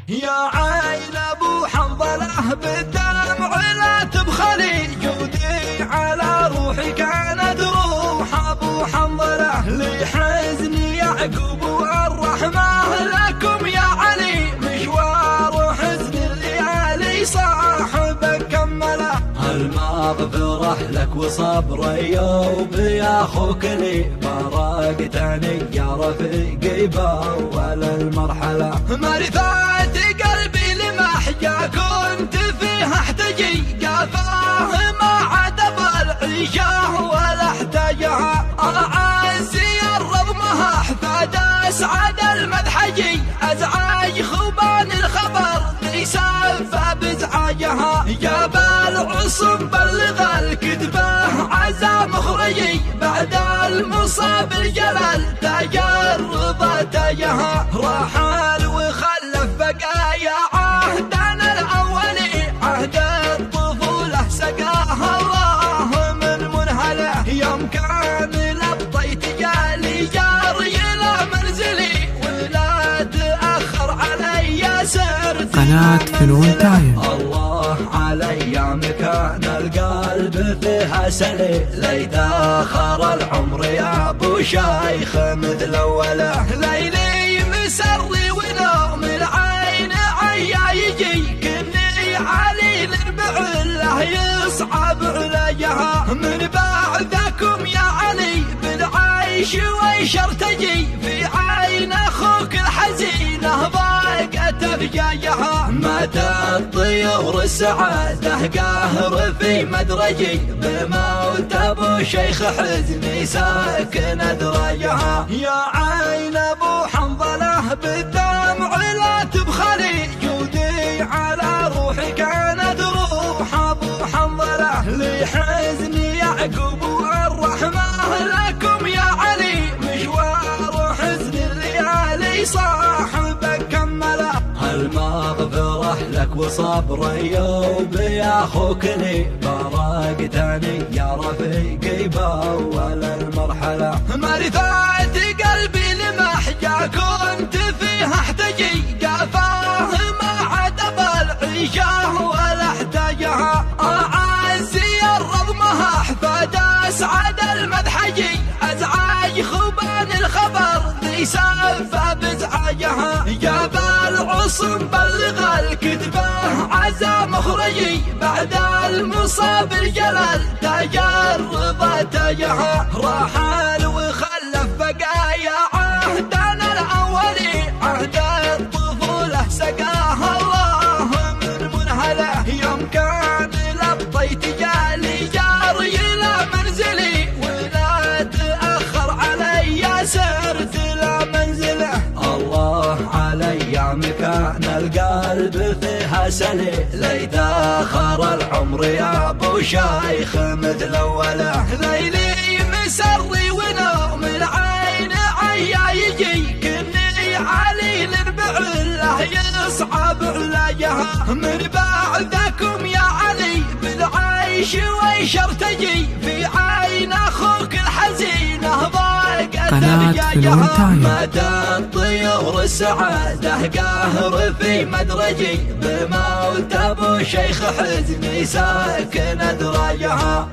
يا عين ابو حنظله بالدمع لا تبخلي، جودي على روحي كانت روح ابو حنظله، لحزني يعقوب والرحمه لكم يا علي، مشوار حزن الليالي صاحبك كمله، المغفرة لك وصبر ايوب يا اخوك لي، فارقتني يا رفيقي باول المرحله، مرثات قلبي لمحجا كنت فيها احتجي، قافاه ما عاد بالعيشه ولا احتاجها، اعزي الرضمها حفاد اسعد المدحجي، ازعاج خبان الخبر ليسافى بازعاجها، جاب العصم بلغ الكتبه عزا مخرجي، بعد المصاب الجلال تاج الرضا تاجها، رحل وخلف بقايا عهدنا الاولي، عهد الطفوله سقاها الله من منهله، يوم كان لبطيت جالي جاري الى منزلي، ولا تاخر علي سرت قناة فنون تايم. الله علي مكان القلب فيها سلي، ليت اخر العمر يا ابو شيخ مثل اوله، ليلي مسري ونوم العين عيا يجي، كني علي بعله يصعب علاجها، من بعدكم يا علي بالعيش ويشر تجي، في عين اخوك الحزينه ضاقت افجاجها، مات الطيور السعاده قهر في مدرجي، بموت ابو شيخ حزني ساكن ادراجها، يا عين ابو حنظله بالدمع لا تبخلي، جودي على روحي كانت روح ابو حنظله، لحزني يعقوب والرحمه لكم يا علي، مشوار حزن الليالي صاحبك كمله، المغفرة لك وصبر ايوب يا اخوك لي، فارقتني يا رفيقي باول المرحله، مرثات قلبي لمحجا كنت فيها احتجي، قافاه ما عاد بالعيشه ولا احتاجها، اعزي الرضمها حفاد اسعد المدحجي، ازعاج خبان الخبر ليسافى بازعاجها، جاب العصم بلغ الكتبه عزا مخرجي، بعد المصاب الجلال تاج الرضا تاجها، رحل وخلف بقايا عهدنا الاولي، عهد الطفوله سقاها الله من منهله، يوم كان لبطيت جالي جاري الى منزلي، ولا تاخر علي سرت الى منزله، الله علي مكان القلب فيها سلي، ليت اخر العمر يا ابو شيخ مثل اوله، ليلي مسري ونوم العين عيا يجي، كني علي بعله يصعب علاجها، من بعدكم يا علي بالعيش ويشر تجي، في عين اخوك الحزينه ضاقت افجاجها، مات الطيور السعاده قهر في مدرجي، بموت ابو شيخ حزني ساكن ادراجها.